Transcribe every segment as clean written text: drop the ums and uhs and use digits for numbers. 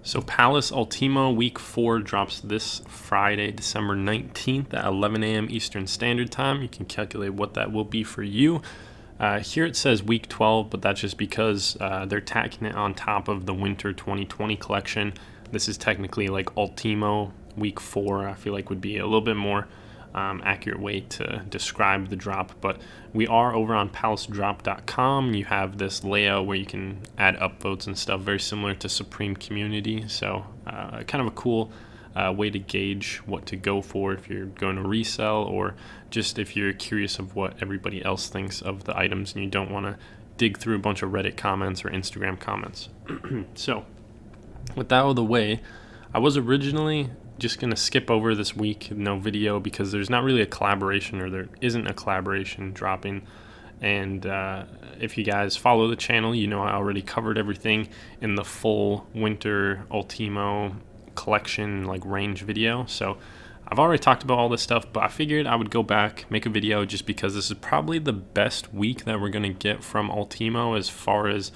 So Palace Ultimo Week 4 drops this Friday, December 19th at 11 a.m. Eastern Standard Time. You can calculate what that will be for you. Here it says Week 12, but that's just because they're tacking it on top of the Winter 2020 collection. This is technically like Ultimo Week 4. I feel like would be a little bit more accurate way to describe the drop, but we are over on palacedrop.com. You have this layout where you can add upvotes and stuff, very similar to Supreme Community. So kind of a cool way to gauge what to go for if you're going to resell, or just if you're curious of what everybody else thinks of the items and you don't want to dig through a bunch of Reddit comments or Instagram comments. So with that out of the way, I was originally just going to skip over this week, no video, because there's not really a collaboration, or there isn't a collaboration dropping. And if you guys follow the channel, you know I already covered everything in the full Winter Ultimo collection like range video. So I've already talked about all this stuff, but I figured I would go back, make a video, just because this is probably the best week that we're going to get from Ultimo as far as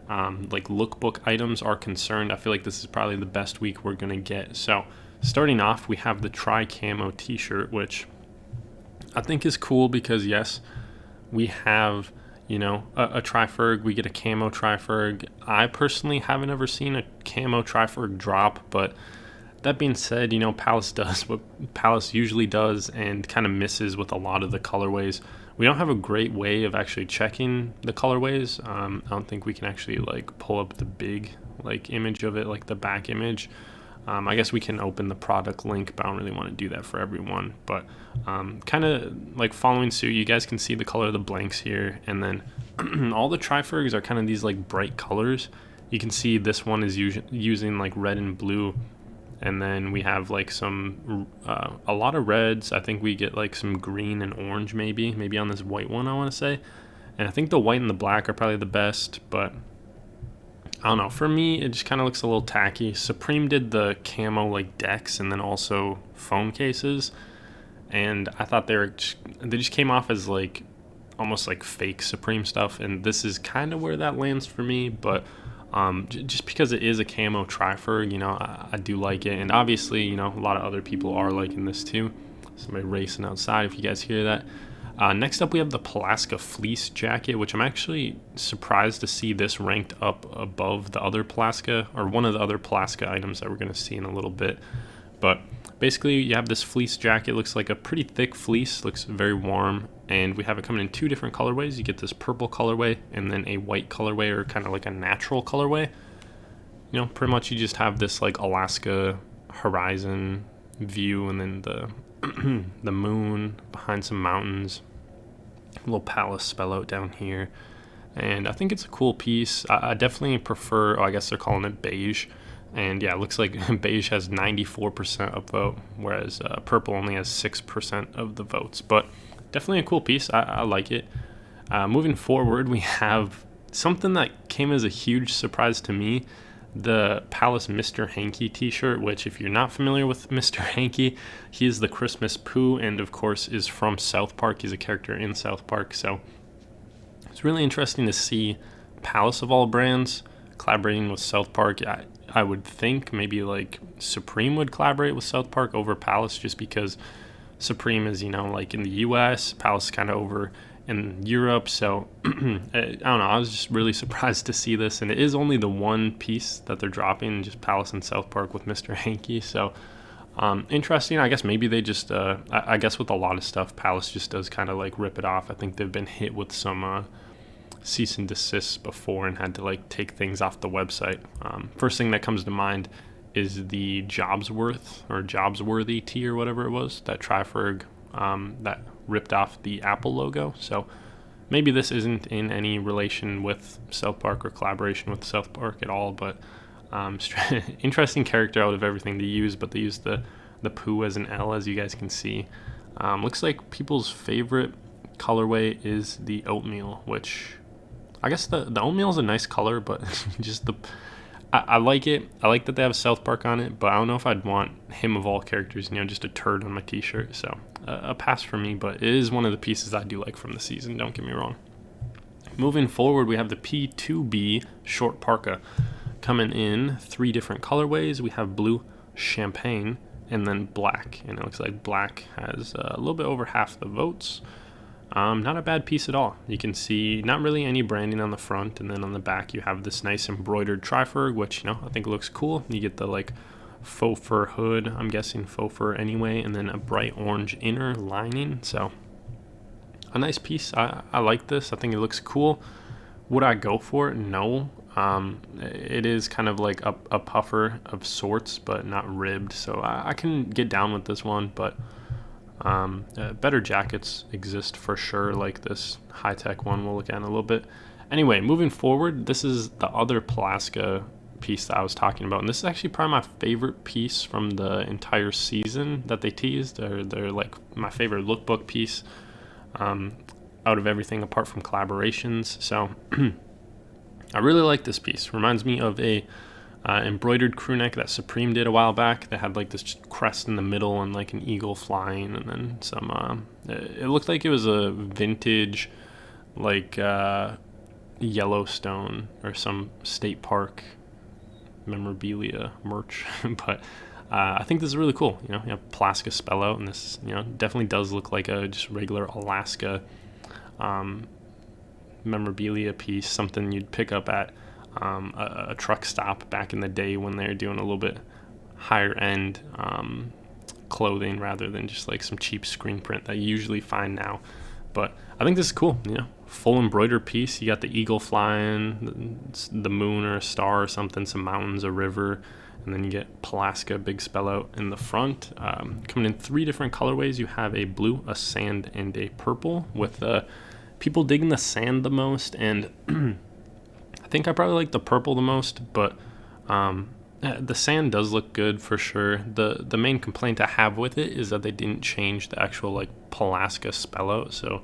like lookbook items are concerned. I feel like this is probably the best week we're going to get. So starting off, we have the Camo T-Shirt, which I think is cool because, yes, we have, you know, a Tri-Ferg. We get a Camo Tri-Ferg. I personally haven't ever seen a Camo Tri-Ferg drop, but that being said, you know, Palace does what Palace usually does and kind of misses with a lot of the colorways. We don't have a great way of actually checking the colorways. I don't think we can actually like pull up the big like image of it, like the back image. I guess we can open the product link, but I don't really want to do that for everyone. But kind of like following suit, you guys can see the color of the blanks here. And then all the Tri-Fergs are kind of these like bright colors. You can see this one is using like red and blue. And then we have like some, a lot of reds. I think we get like some green and orange maybe on this white one, I want to say. And I think the white and the black are probably the best, but I don't know. For me, it just kind of looks a little tacky. Supreme did the camo like decks and then also phone cases, and I thought they just came off as like almost like fake Supreme stuff. And this is kind of where that lands for me. But just because it is a camo Tri-Ferg, you know, I do like it. And obviously, you know, a lot of other people are liking this too. Somebody racing outside, if you guys hear that. Next up, we have the Pulaska Fleece jacket, which I'm actually surprised to see this ranked up above the other Pulaska, or one of the other Pulaska items that we're going to see in a little bit. But basically, you have this fleece jacket. Looks like a pretty thick fleece, looks very warm, and we have it coming in two different colorways. You get this purple colorway and then a white colorway, or kind of like a natural colorway. You know, pretty much you just have this like Alaska horizon view, and then the moon behind some mountains, a little Palace spell out down here. And I think it's a cool piece. I definitely prefer, I guess they're calling it beige. And yeah, it looks like beige has 94% upvote, whereas purple only has 6% of the votes. But definitely a cool piece. I like it. Moving forward, we have something that came as a huge surprise to me. The Palace Mr. Hanky T-Shirt, which if you're not familiar with Mr. Hanky, he is the Christmas Pooh, and of course is from South Park. He's a character in South Park, so it's really interesting to see Palace of all brands collaborating with South Park. I would think maybe like Supreme would collaborate with South Park over Palace, just because Supreme is, you know, like in the US, Palace kind of over in Europe. So I don't know, I was just really surprised to see this, and it is only the one piece that they're dropping, just Palace and South Park with Mr. Hanky. So interesting. I guess maybe they just I guess with a lot of stuff, Palace just does kind of like rip it off. I think they've been hit with some cease and desists before and had to like take things off the website. First thing that comes to mind is the Jobsworthy tee or whatever it was, that Tri-Ferg that ripped off the Apple logo. So maybe this isn't in any relation with South Park or collaboration with South Park at all, but interesting character out of everything they use. But they use the Pooh as an L, as you guys can see. Looks like people's favorite colorway is the oatmeal, which I guess the oatmeal is a nice color, but just I like it. I like that they have South Park on it, but I don't know if I'd want him of all characters, you know, just a turd on my t-shirt. So a pass for me, but it is one of the pieces I do like from the season, don't get me wrong. Moving forward, we have the P2b Short Parka. coming in 3 different colorways. We have blue, champagne, and then black. And it looks like black has a little bit over half the votes. Not a bad piece at all. You can see not really any branding on the front, and then on the back you have this nice embroidered tri-fur, which, I think looks cool. You get the like faux fur hood, I'm guessing faux fur anyway, and then a bright orange inner lining. So a nice piece. I like this. I think it looks cool. Would I go for it? No. It is kind of like a puffer of sorts, but not ribbed, so I can get down with this one. But better jackets exist for sure, like this high-tech one we'll look at in a little bit. Anyway, moving forward, this is the other Pulaska piece that I was talking about, and this is actually probably my favorite piece from the entire season that they teased. They're like my favorite lookbook piece out of everything apart from collaborations. So I really like this piece. Reminds me of a embroidered crew neck that Supreme did a while back. They had like this crest in the middle and like an eagle flying, and then some it looked like it was a vintage like Yellowstone or some state park memorabilia merch. But I think this is really cool. You have Pulaska spell out, and this definitely does look like a just regular Alaska memorabilia piece, something you'd pick up at a truck stop back in the day when they were doing a little bit higher end clothing rather than just like some cheap screen print that you usually find now. But I think this is cool. Full embroidered piece. You got the eagle flying, the moon or a star or something, some mountains, a river, and then you get Pulaska big spell out in the front. Coming in 3 different colorways. You have a blue, a sand, and a purple, with people digging the sand the most, and I think I probably like the purple the most, but the sand does look good for sure. The main complaint I have with it is that they didn't change the actual like Pulaska spell out, so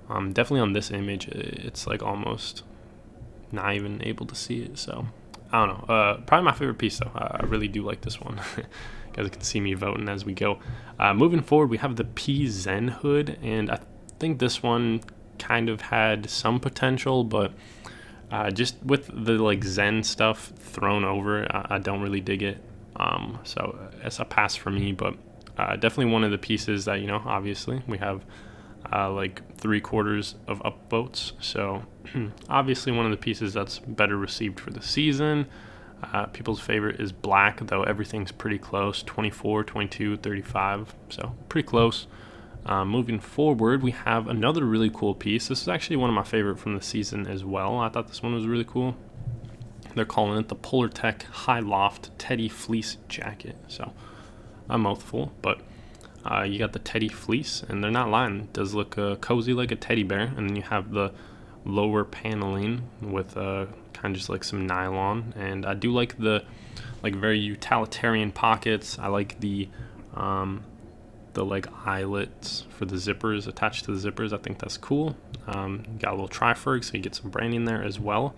definitely on this image it's like almost not even able to see it. So I don't know, probably my favorite piece though. I really do like this one. You guys can see me voting as we go. Moving forward, we have the P Zen hood, and I think this one kind of had some potential, but just with the like Zen stuff thrown over, I don't really dig it. So it's a pass for me, but definitely one of the pieces that, obviously we have like 3/4 of upvotes. So obviously one of the pieces that's better received for the season. People's favorite is black, though everything's pretty close, 24, 22, 35. So pretty close. Moving forward, we have another really cool piece. This is actually one of my favorite from the season as well. I thought this one was really cool. They're calling it the Polar Tech High Loft Teddy Fleece Jacket. So a mouthful, but you got the Teddy Fleece, and they're not lying. It does look cozy like a teddy bear. And then you have the lower paneling with kind of just like some nylon. And I do like the like very utilitarian pockets. I like the like eyelets for the zippers attached to the zippers. I think that's cool. Got a little tri-fur, so you get some branding there as well.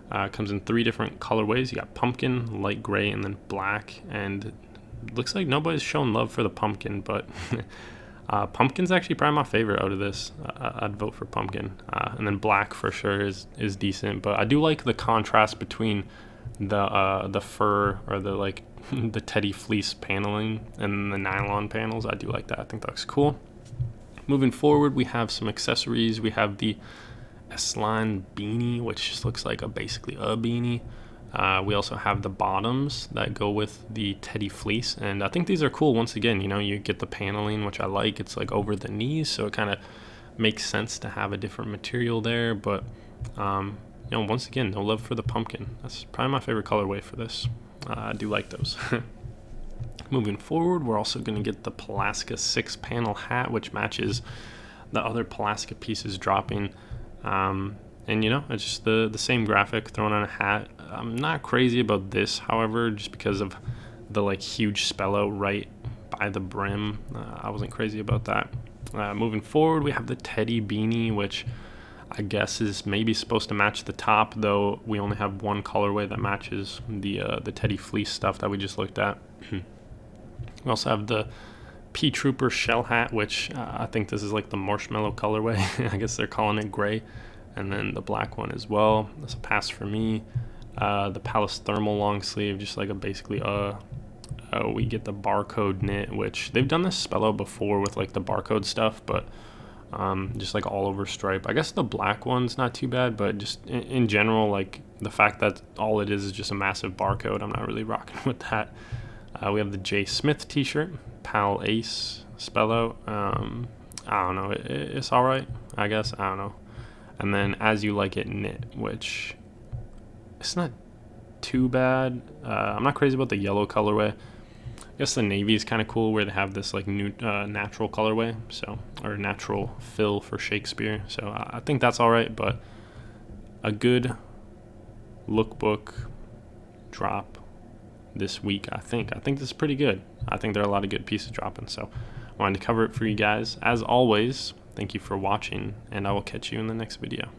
Comes in 3 different colorways. You got pumpkin, light gray, and then black. And it looks like nobody's shown love for the pumpkin, but pumpkin's actually probably my favorite out of this. I'd vote for pumpkin. And then black for sure is decent, but I do like the contrast between the fur or the like the teddy fleece paneling and the nylon panels. I do like that. I think that looks cool. Moving forward, we have some accessories. We have the S-line beanie, which just looks like basically a beanie. We also have the bottoms that go with the teddy fleece, and I think these are cool. Once again, you get the paneling, which I like. It's like over the knees, so it kind of makes sense to have a different material there. But once again, no love for the pumpkin. That's probably my favorite colorway for this. I do like those. Moving forward, we're also going to get the Pulaska 6-panel hat, which matches the other Pulaska pieces dropping. And it's just the same graphic thrown on a hat. I'm not crazy about this, however, just because of the like huge spell out right by the brim. I wasn't crazy about that. Moving forward, we have the teddy beanie, which I guess is maybe supposed to match the top, though we only have one colorway that matches the teddy fleece stuff that we just looked at. We also have the P Trooper shell hat, which I think this is like the marshmallow colorway. I guess they're calling it gray. And then the black one as well. That's a pass for me. The Palace thermal long sleeve, just like a basically we get the barcode knit, which they've done this Spello before with like the barcode stuff, but just like all over stripe. I guess the black one's not too bad, but just in general, like the fact that all it is just a massive barcode, I'm not really rocking with that. We have the J Smith t-shirt, Pal Ace Spello. I don't know, it's all right, I guess. I don't know. And then As You Like It knit, which it's not too bad. I'm not crazy about the yellow colorway. I guess the navy is kind of cool where they have this like new natural colorway, so, or natural fill for Shakespeare. So I think that's all right, but a good lookbook drop this week. I think this is pretty good. I think there are a lot of good pieces dropping, so I wanted to cover it for you guys. As always, thank you for watching, and I will catch you in the next video.